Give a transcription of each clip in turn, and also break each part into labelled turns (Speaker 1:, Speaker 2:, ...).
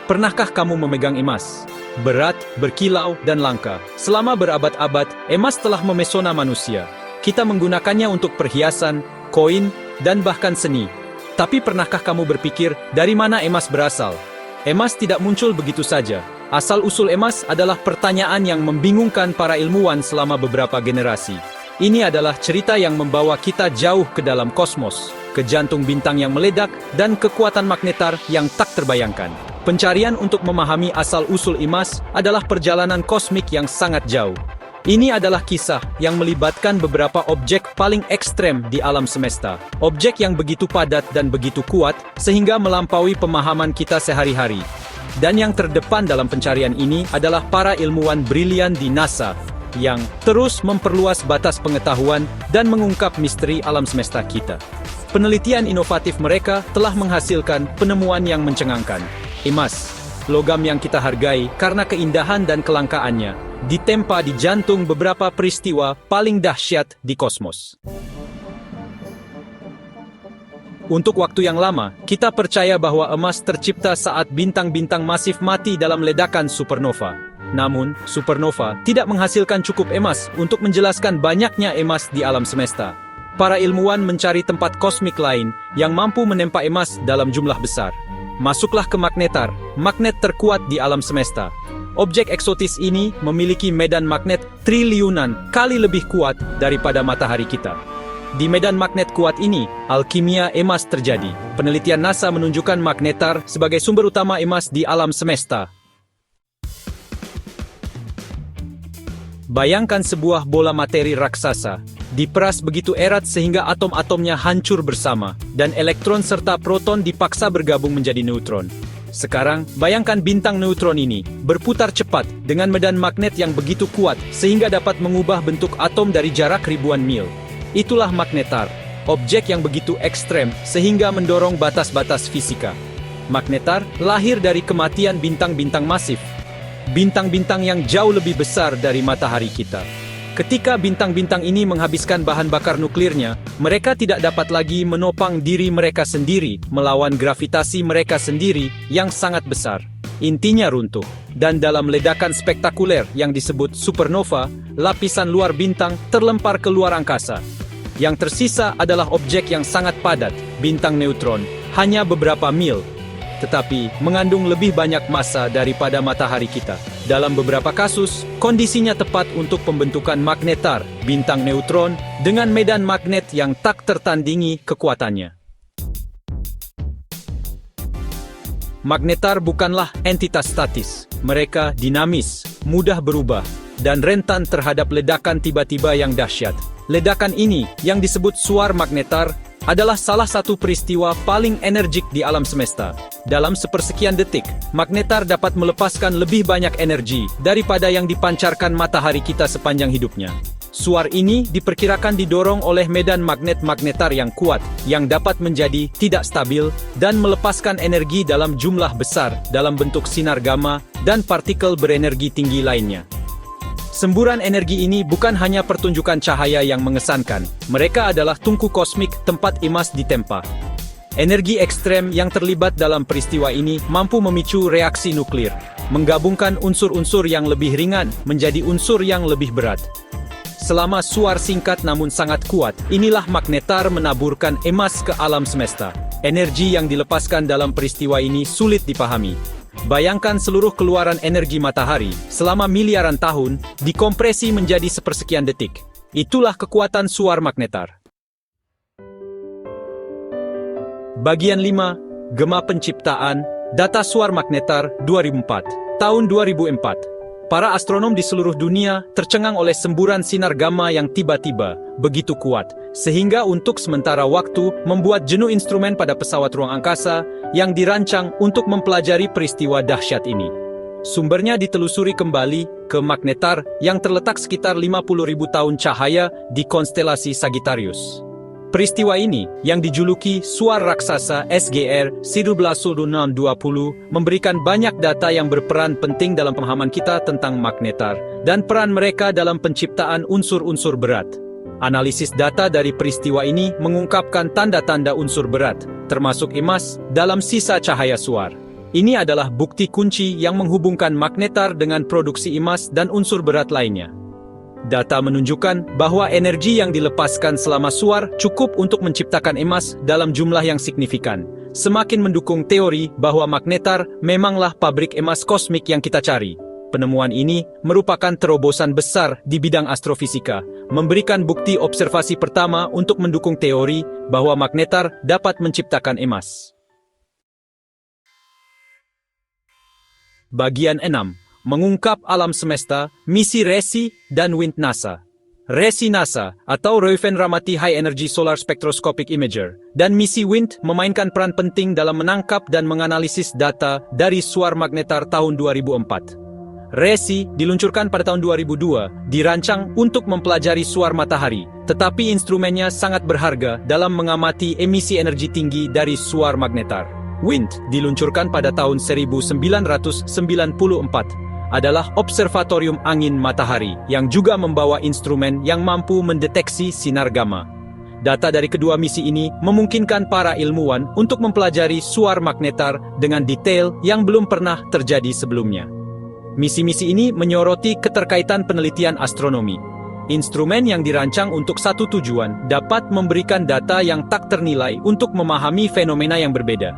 Speaker 1: Pernahkah kamu memegang emas? Berat, berkilau, dan langka. Selama berabad-abad, emas telah memesona manusia. Kita menggunakannya untuk perhiasan, koin, dan bahkan seni. Tapi pernahkah kamu berpikir, dari mana emas berasal? Emas tidak muncul begitu saja. Asal-usul emas adalah pertanyaan yang membingungkan para ilmuwan selama beberapa generasi. Ini adalah cerita yang membawa kita jauh ke dalam kosmos, ke jantung bintang yang meledak, dan kekuatan magnetar yang tak terbayangkan. Pencarian untuk memahami asal-usul emas adalah perjalanan kosmik yang sangat jauh. Ini adalah kisah yang melibatkan beberapa objek paling ekstrem di alam semesta. Objek yang begitu padat dan begitu kuat, sehingga melampaui pemahaman kita sehari-hari. Dan yang terdepan dalam pencarian ini adalah para ilmuwan brilian di NASA, yang terus memperluas batas pengetahuan dan mengungkap misteri alam semesta kita. Penelitian inovatif mereka telah menghasilkan penemuan yang mencengangkan. Emas, logam yang kita hargai karena keindahan dan kelangkaannya, ditempa di jantung beberapa peristiwa paling dahsyat di kosmos. Untuk waktu yang lama, kita percaya bahwa emas tercipta saat bintang-bintang masif mati dalam ledakan supernova. Namun, supernova tidak menghasilkan cukup emas untuk menjelaskan banyaknya emas di alam semesta. Para ilmuwan mencari tempat kosmik lain yang mampu menempa emas dalam jumlah besar. Masuklah ke magnetar, magnet terkuat di alam semesta. Objek eksotis ini memiliki medan magnet triliunan kali lebih kuat daripada matahari kita. Di medan magnet kuat ini, alkimia emas terjadi. Penelitian NASA menunjukkan magnetar sebagai sumber utama emas di alam semesta. Bayangkan sebuah bola materi raksasa, diperas begitu erat sehingga atom-atomnya hancur bersama, dan elektron serta proton dipaksa bergabung menjadi neutron. Sekarang, bayangkan bintang neutron ini berputar cepat dengan medan magnet yang begitu kuat sehingga dapat mengubah bentuk atom dari jarak ribuan mil. Itulah magnetar, objek yang begitu ekstrem sehingga mendorong batas-batas fisika. Magnetar lahir dari kematian bintang-bintang masif. Bintang-bintang yang jauh lebih besar dari matahari kita. Ketika bintang-bintang ini menghabiskan bahan bakar nuklirnya, mereka tidak dapat lagi menopang diri mereka sendiri melawan gravitasi mereka sendiri yang sangat besar. Intinya runtuh. Dan dalam ledakan spektakuler yang disebut supernova, lapisan luar bintang terlempar ke luar angkasa. Yang tersisa adalah objek yang sangat padat, bintang neutron, hanya beberapa mil. Tetapi mengandung lebih banyak massa daripada matahari kita. Dalam beberapa kasus, kondisinya tepat untuk pembentukan magnetar, bintang neutron, dengan medan magnet yang tak tertandingi kekuatannya. Magnetar bukanlah entitas statis. Mereka dinamis, mudah berubah, dan rentan terhadap ledakan tiba-tiba yang dahsyat. Ledakan ini, yang disebut suar magnetar, adalah salah satu peristiwa paling energik di alam semesta. Dalam sepersekian detik, magnetar dapat melepaskan lebih banyak energi daripada yang dipancarkan matahari kita sepanjang hidupnya. Suar ini diperkirakan didorong oleh medan magnet-magnetar yang kuat, yang dapat menjadi tidak stabil, dan melepaskan energi dalam jumlah besar dalam bentuk sinar gamma dan partikel berenergi tinggi lainnya. Semburan energi ini bukan hanya pertunjukan cahaya yang mengesankan, mereka adalah tungku kosmik tempat emas ditempa. Energi ekstrem yang terlibat dalam peristiwa ini mampu memicu reaksi nuklir, menggabungkan unsur-unsur yang lebih ringan menjadi unsur yang lebih berat. Selama suar singkat namun sangat kuat, inilah magnetar menaburkan emas ke alam semesta. Energi yang dilepaskan dalam peristiwa ini sulit dipahami. Bayangkan seluruh keluaran energi matahari selama miliaran tahun dikompresi menjadi sepersekian detik. Itulah kekuatan suar magnetar. Bagian 5, Gema Penciptaan, Data Suar Magnetar 2004. Tahun 2004. Para astronom di seluruh dunia tercengang oleh semburan sinar gamma yang tiba-tiba begitu kuat, sehingga untuk sementara waktu membuat jenuh instrumen pada pesawat ruang angkasa yang dirancang untuk mempelajari peristiwa dahsyat ini. Sumbernya ditelusuri kembali ke magnetar yang terletak sekitar 50.000 tahun cahaya di konstelasi Sagittarius. Peristiwa ini, yang dijuluki Suar Raksasa SGR 11620, memberikan banyak data yang berperan penting dalam pemahaman kita tentang magnetar, dan peran mereka dalam penciptaan unsur-unsur berat. Analisis data dari peristiwa ini mengungkapkan tanda-tanda unsur berat, termasuk emas, dalam sisa cahaya suar. Ini adalah bukti kunci yang menghubungkan magnetar dengan produksi emas dan unsur berat lainnya. Data menunjukkan bahwa energi yang dilepaskan selama suar cukup untuk menciptakan emas dalam jumlah yang signifikan, semakin mendukung teori bahwa magnetar memanglah pabrik emas kosmik yang kita cari. Penemuan ini merupakan terobosan besar di bidang astrofisika, memberikan bukti observasi pertama untuk mendukung teori bahwa magnetar dapat menciptakan emas. Bagian 6. Mengungkap alam semesta, misi RESI dan WIND NASA. RESI NASA atau Reuven Ramati High Energy Solar Spectroscopic Imager dan misi WIND memainkan peran penting dalam menangkap dan menganalisis data dari suar magnetar tahun 2004. RESI diluncurkan pada tahun 2002, dirancang untuk mempelajari suar matahari, tetapi instrumennya sangat berharga dalam mengamati emisi energi tinggi dari suar magnetar. WIND diluncurkan pada tahun 1994, adalah observatorium angin matahari yang juga membawa instrumen yang mampu mendeteksi sinar gamma. Data dari kedua misi ini memungkinkan para ilmuwan untuk mempelajari suar magnetar dengan detail yang belum pernah terjadi sebelumnya. Misi-misi ini menyoroti keterkaitan penelitian astronomi. Instrumen yang dirancang untuk satu tujuan dapat memberikan data yang tak ternilai untuk memahami fenomena yang berbeda.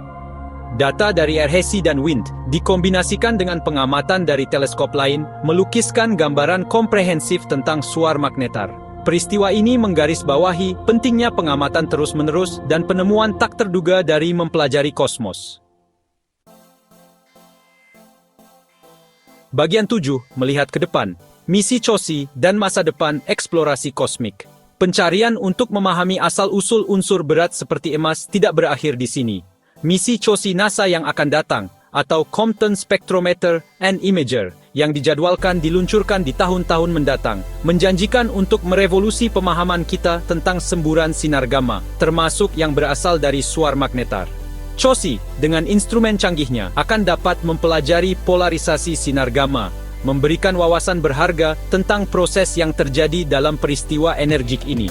Speaker 1: Data dari RESI dan WIND dikombinasikan dengan pengamatan dari teleskop lain melukiskan gambaran komprehensif tentang suar magnetar. Peristiwa ini menggarisbawahi pentingnya pengamatan terus-menerus dan penemuan tak terduga dari mempelajari kosmos. Bagian 7. Melihat ke depan. Misi COSI dan masa depan eksplorasi kosmik. Pencarian untuk memahami asal-usul unsur berat seperti emas tidak berakhir di sini. Misi COSI NASA yang akan datang, atau Compton Spectrometer and Imager, yang dijadwalkan diluncurkan di tahun-tahun mendatang, menjanjikan untuk merevolusi pemahaman kita tentang semburan sinar gamma, termasuk yang berasal dari suar magnetar. COSI, dengan instrumen canggihnya, akan dapat mempelajari polarisasi sinar gamma, memberikan wawasan berharga tentang proses yang terjadi dalam peristiwa energik ini.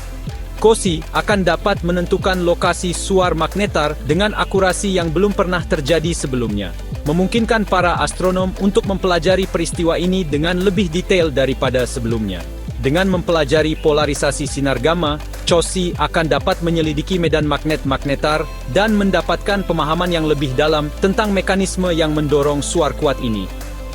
Speaker 1: COSI akan dapat menentukan lokasi suar magnetar dengan akurasi yang belum pernah terjadi sebelumnya, memungkinkan para astronom untuk mempelajari peristiwa ini dengan lebih detail daripada sebelumnya. Dengan mempelajari polarisasi sinar gamma, COSI akan dapat menyelidiki medan magnet magnetar dan mendapatkan pemahaman yang lebih dalam tentang mekanisme yang mendorong suar kuat ini.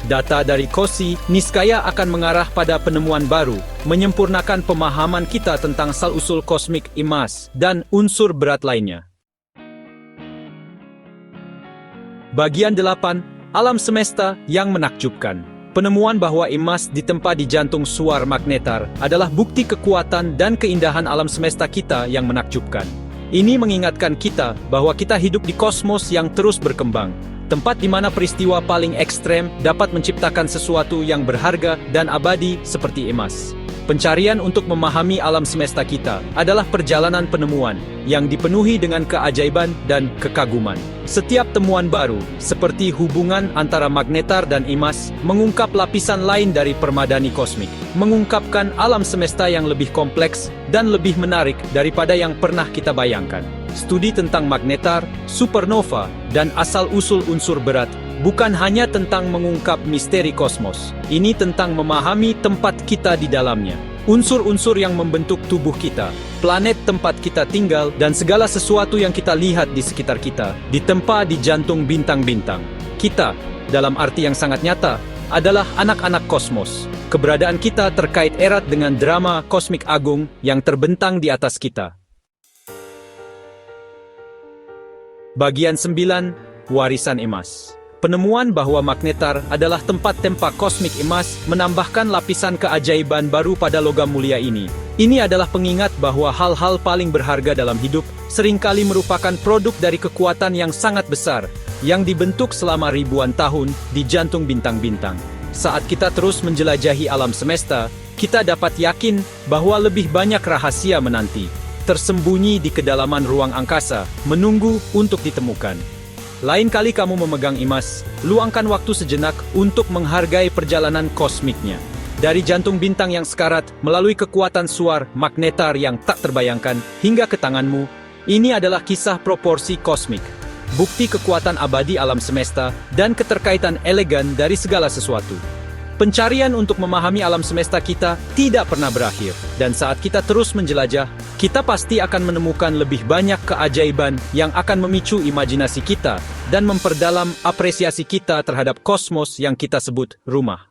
Speaker 1: Data dari COSI niscaya akan mengarah pada penemuan baru, menyempurnakan pemahaman kita tentang asal-usul kosmik emas dan unsur berat lainnya. Bagian 8. Alam semesta yang menakjubkan. Penemuan bahwa emas ditempa di jantung suar magnetar adalah bukti kekuatan dan keindahan alam semesta kita yang menakjubkan. Ini mengingatkan kita bahwa kita hidup di kosmos yang terus berkembang, tempat di mana peristiwa paling ekstrem dapat menciptakan sesuatu yang berharga dan abadi seperti emas. Pencarian untuk memahami alam semesta kita adalah perjalanan penemuan yang dipenuhi dengan keajaiban dan kekaguman. Setiap temuan baru, seperti hubungan antara magnetar dan emas, mengungkap lapisan lain dari permadani kosmik, mengungkapkan alam semesta yang lebih kompleks dan lebih menarik daripada yang pernah kita bayangkan. Studi tentang magnetar, supernova, dan asal-usul unsur berat bukan hanya tentang mengungkap misteri kosmos. Ini tentang memahami tempat kita di dalamnya. Unsur-unsur yang membentuk tubuh kita, planet tempat kita tinggal, dan segala sesuatu yang kita lihat di sekitar kita, ditempa di jantung bintang-bintang. Kita, dalam arti yang sangat nyata, adalah anak-anak kosmos. Keberadaan kita terkait erat dengan drama kosmik agung yang terbentang di atas kita. Bagian 9. Warisan emas. Penemuan bahwa magnetar adalah tempat tempa kosmik emas menambahkan lapisan keajaiban baru pada logam mulia ini. Ini adalah pengingat bahwa hal-hal paling berharga dalam hidup seringkali merupakan produk dari kekuatan yang sangat besar, yang dibentuk selama ribuan tahun di jantung bintang-bintang. Saat kita terus menjelajahi alam semesta, kita dapat yakin bahwa lebih banyak rahasia menanti, tersembunyi di kedalaman ruang angkasa, menunggu untuk ditemukan. Lain kali kamu memegang emas, luangkan waktu sejenak untuk menghargai perjalanan kosmiknya. Dari jantung bintang yang sekarat, melalui kekuatan suar magnetar yang tak terbayangkan, hingga ke tanganmu, ini adalah kisah proporsi kosmik. bukti kekuatan abadi alam semesta, dan keterkaitan elegan dari segala sesuatu. Pencarian untuk memahami alam semesta kita tidak pernah berakhir, dan saat kita terus menjelajah, kita pasti akan menemukan lebih banyak keajaiban yang akan memicu imajinasi kita dan memperdalam apresiasi kita terhadap kosmos yang kita sebut rumah.